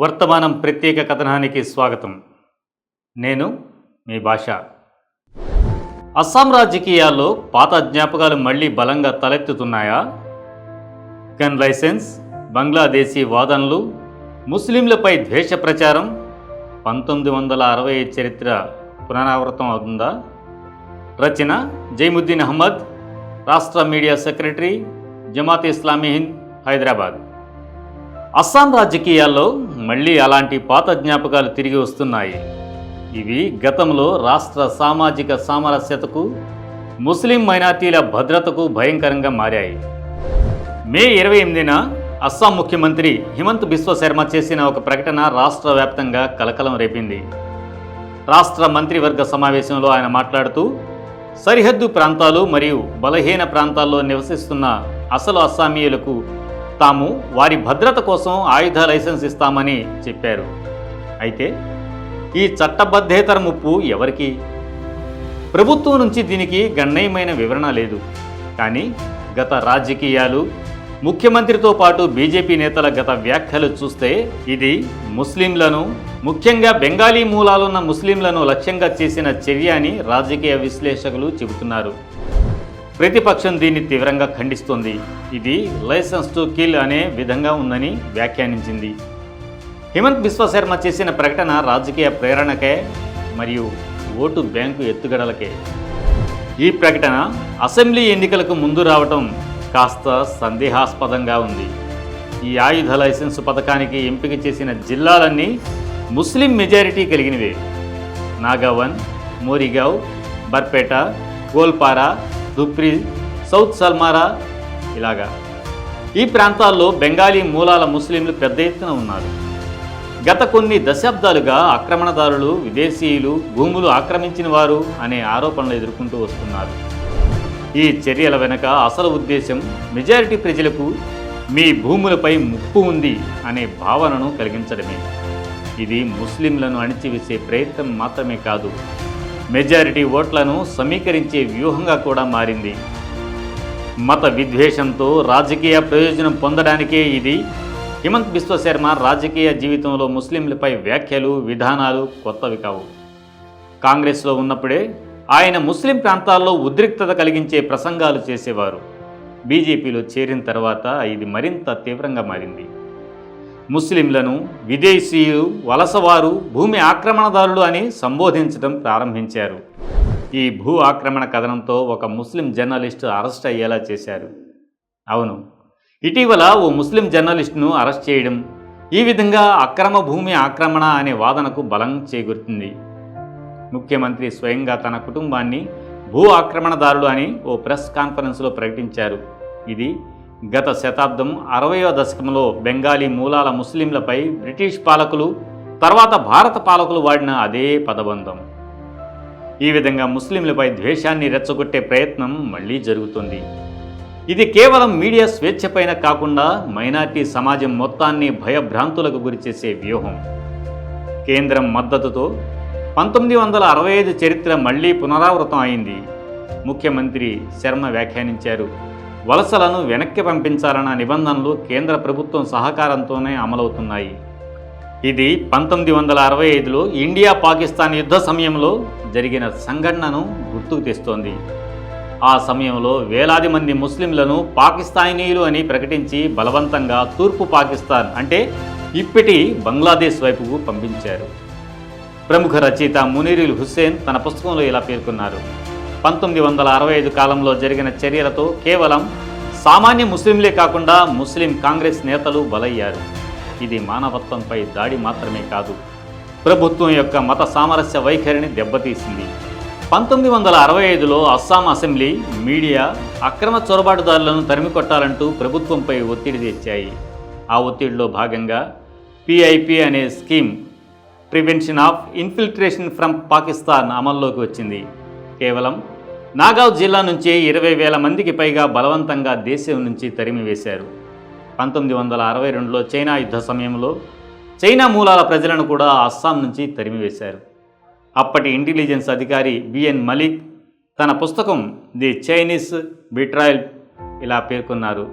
వర్తమానం ప్రత్యేక కథనానికి స్వాగతం. నేను మీ భాష. అస్సాం రాజకీయాల్లో పాత జ్ఞాపకాలు మళ్లీ బలంగా తలెత్తుతున్నాయా? గన్ లైసెన్స్, బంగ్లాదేశీ వాదనలు, ముస్లింలపై ద్వేష ప్రచారం, 1960 చరిత్ర పునరావృతం అవుతుందా? రచన జైముద్దీన్ అహ్మద్, రాష్ట్ర మీడియా సెక్రటరీ, జమాత్ ఇస్లామీ హింద్, హైదరాబాద్. అస్సాం రాజకీయాల్లో మళ్ళీ అలాంటి పాత జ్ఞాపకాలు తిరిగి వస్తున్నాయి. ఇవి గతంలో రాష్ట్ర సామాజిక సామరస్యతకు, ముస్లిం మైనార్టీల భద్రతకు భయంకరంగా మారాయి. మే 28న అస్సాం ముఖ్యమంత్రి హిమంత్ బిశ్వ శర్మ చేసిన ఒక ప్రకటన రాష్ట్ర వ్యాప్తంగా కలకలం రేపింది. రాష్ట్ర మంత్రివర్గ సమావేశంలో ఆయన మాట్లాడుతూ, సరిహద్దు ప్రాంతాలు మరియు బలహీన ప్రాంతాల్లో నివసిస్తున్న అసలు అస్సామీయులకు తాము వారి భద్రత కోసం ఆయుధ లైసెన్స్ ఇస్తామని చెప్పారు. అయితే ఈ చట్టబద్ధేతర ముప్పు ఎవరికి? ప్రభుత్వం నుంచి దీనికి గణనీయమైన వివరణ లేదు. కానీ గత రాజకీయాలు, ముఖ్యమంత్రితో పాటు బీజేపీ నేతల గత వ్యాఖ్యలు చూస్తే ఇది ముస్లింలను, ముఖ్యంగా బెంగాలీ మూలాలున్న ముస్లింలను లక్ష్యంగా చేసిన చర్య అని రాజకీయ విశ్లేషకులు చెబుతున్నారు. ప్రతిపక్షం దీన్ని తీవ్రంగా ఖండిస్తోంది. ఇది లైసెన్స్ టు కిల్ అనే విధంగా ఉందని వ్యాఖ్యానించింది. హిమంత్ బిశ్వ శర్మ చేసిన ప్రకటన రాజకీయ ప్రేరణకే మరియు ఓటు బ్యాంకు ఎత్తుగడలకే. ఈ ప్రకటన అసెంబ్లీ ఎన్నికలకు ముందు రావటం కాస్త సందేహాస్పదంగా ఉంది. ఈ ఆయుధ లైసెన్సు పథకానికి ఎంపిక చేసిన జిల్లాలన్నీ ముస్లిం మెజారిటీ కలిగినవే. నాగావన్, మోరిగావ్, బర్పేట, గోల్పారా, ధుప్రి, సౌత్ సల్మారా ఇలాగా. ఈ ప్రాంతాల్లో బెంగాలీ మూలాల ముస్లింలు పెద్ద ఎత్తున ఉన్నారు. గత కొన్ని దశాబ్దాలుగా ఆక్రమణదారులు, విదేశీయులు భూములు ఆక్రమించిన వారు అనే ఆరోపణలు ఎదుర్కొంటూ వస్తున్నారు. ఈ చర్యల వెనుక అసలు ఉద్దేశం మెజారిటీ ప్రజలకు మీ భూములపై ముప్పు ఉంది అనే భావనను కలిగించడమే. ఇది ముస్లింలను అణిచివేసే ప్రయత్నం మాత్రమే కాదు, మెజారిటీ ఓట్లను సమీకరించే వ్యూహంగా కూడా మారింది. మత విద్వేషంతో రాజకీయ ప్రయోజనం పొందడానికే ఇది. హిమంత్ బిశ్వ శర్మ రాజకీయ జీవితంలో ముస్లింలపై వ్యాఖ్యలు, విధానాలు కొత్తవి కావు. కాంగ్రెస్లో ఉన్నప్పుడే ఆయన ముస్లిం ప్రాంతాల్లో ఉద్రిక్తత కలిగించే ప్రసంగాలు చేసేవారు. బీజేపీలో చేరిన తర్వాత ఇది మరింత తీవ్రంగా మారింది. ముస్లింలను విదేశీయులు, వలసవారు, భూమి ఆక్రమణదారులు అని సంబోధించడం ప్రారంభించారు. ఈ భూ ఆక్రమణ కథనంతో ఒక ముస్లిం జర్నలిస్టు అరెస్ట్ అయ్యేలా చేశారు. అవును, ఇటీవల ఓ ముస్లిం జర్నలిస్టును అరెస్ట్ చేయడం ఈ విధంగా అక్రమ భూమి ఆక్రమణ అనే వాదనకు బలం చేకూరుతుంది. ముఖ్యమంత్రి స్వయంగా తన కుటుంబాన్ని భూ ఆక్రమణదారులు అని ఓ ప్రెస్ కాన్ఫరెన్స్లో ప్రకటించారు. ఇది గత శతాబ్దం 60వ దశకంలో బెంగాలీ మూలాల ముస్లింలపై బ్రిటిష్ పాలకులు, తర్వాత భారత పాలకులు వాడిన అదే పదబంధం. ఈ విధంగా ముస్లింలపై ద్వేషాన్ని రెచ్చగొట్టే ప్రయత్నం మళ్లీ జరుగుతుంది. ఇది కేవలం మీడియా స్వేచ్ఛపైన కాకుండా మైనార్టీ సమాజం మొత్తాన్ని భయభ్రాంతులకు గురిచేసే వ్యూహం. కేంద్రం మద్దతుతో 1965 చరిత్ర మళ్లీ పునరావృతం అయింది. ముఖ్యమంత్రి శర్మ వ్యాఖ్యానించారు, వలసలను వెనక్కి పంపించాలన్న నిబంధనలు కేంద్ర ప్రభుత్వం సహకారంతోనే అమలవుతున్నాయి. ఇది 1965లో ఇండియా పాకిస్తాన్ యుద్ధ సమయంలో జరిగిన సంఘటనను గుర్తుకు తెస్తోంది. ఆ సమయంలో వేలాది మంది ముస్లింలను పాకిస్తానీయులు అని ప్రకటించి బలవంతంగా తూర్పు పాకిస్తాన్ అంటే ఇప్పటి బంగ్లాదేశ్ వైపుకు పంపించారు. ప్రముఖ రచయిత మునీరుల్ హుస్సేన్ తన పుస్తకంలో ఇలా పేర్కొన్నారు, 1965 కాలంలో జరిగిన చర్యలతో కేవలం సామాన్య ముస్లింలే కాకుండా ముస్లిం కాంగ్రెస్ నేతలు బలయ్యారు. ఇది మానవత్వంపై దాడి మాత్రమే కాదు, ప్రభుత్వం యొక్క మత సామరస్య వైఖరిని దెబ్బతీసింది. 1965లో అస్సాం అసెంబ్లీ, మీడియా అక్రమ చొరబాటుదారులను తరిమికొట్టాలంటూ ప్రభుత్వంపై ఒత్తిడి తెచ్చాయి. ఆ ఒత్తిడిలో భాగంగా పిఐపి అనే scheme, prevention of infiltration from Pakistan అమల్లోకి వచ్చింది. కేవలం నాగావ్ జిల్లా నుంచే 20,000 మందికి పైగా బలవంతంగా దేశం నుంచి తరిమివేశారు. 1962లో చైనా యుద్ధ సమయంలో చైనా మూలాల ప్రజలను కూడా అస్సాం నుంచి తరిమివేశారు. అప్పటి ఇంటెలిజెన్స్ అధికారి బిఎన్ మలిక్ తన పుస్తకం ది చైనీస్ బిట్రాయల్ ఇలా పేర్కొన్నారు,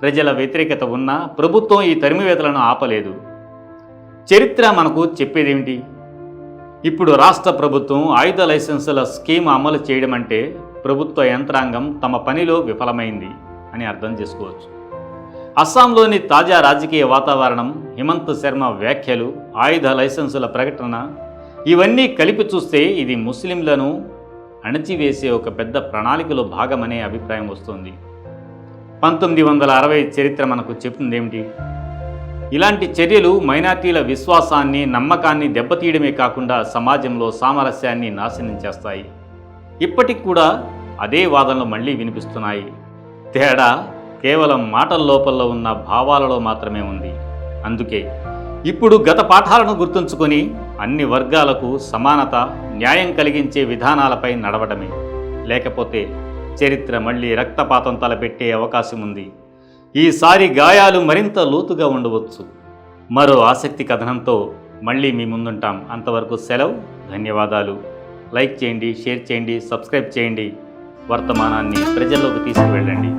ప్రజల వ్యతిరేకత ఉన్నా ప్రభుత్వం ఈ తరిమివేతలను ఆపలేదు. చరిత్ర మనకు చెప్పేదేమిటి? ఇప్పుడు రాష్ట్ర ప్రభుత్వం ఆయుధ లైసెన్సుల స్కీమ్ అమలు చేయడం అంటే ప్రభుత్వ యంత్రాంగం తమ పనిలో విఫలమైంది అని అర్థం చేసుకోవచ్చు. అస్సాంలోని తాజా రాజకీయ వాతావరణం, హిమంత్ శర్మ వ్యాఖ్యలు, ఆయుధ లైసెన్సుల ప్రకటన ఇవన్నీ కలిపి చూస్తే ఇది ముస్లింలను అణచివేసే ఒక పెద్ద ప్రణాళికలో భాగమనే అభిప్రాయం వస్తుంది. 1960 చరిత్ర మనకు చెప్తుందేమిటి? ఇలాంటి చర్యలు మైనార్టీల విశ్వాసాన్ని, నమ్మకాన్ని దెబ్బతీయడమే కాకుండా సమాజంలో సామరస్యాన్ని నాశనం చేస్తాయి. ఇప్పటికి కూడా అదే వాదనలు మళ్ళీ వినిపిస్తున్నాయి. తేడా కేవలం మాటల లోపల్లో ఉన్న భావాలలో మాత్రమే ఉంది. అందుకే ఇప్పుడు గత పాఠాలను గుర్తుంచుకొని అన్ని వర్గాలకు సమానత, న్యాయం కలిగించే విధానాలపై నడవడమే. లేకపోతే చరిత్ర మళ్ళీ రక్తపాతం తలపెట్టే అవకాశం ఉంది. ఈసారి గాయాలు మరింత లోతుగా ఉండవచ్చు. మరో ఆసక్తి కథనంతో మళ్ళీ మీ ముందుంటాం. అంతవరకు సెలవు. ధన్యవాదాలు. లైక్ చేయండి, షేర్ చేయండి, సబ్స్క్రైబ్ చేయండి. వర్తమానాన్ని ప్రజల్లోకి తీసుకువెళ్ళండి.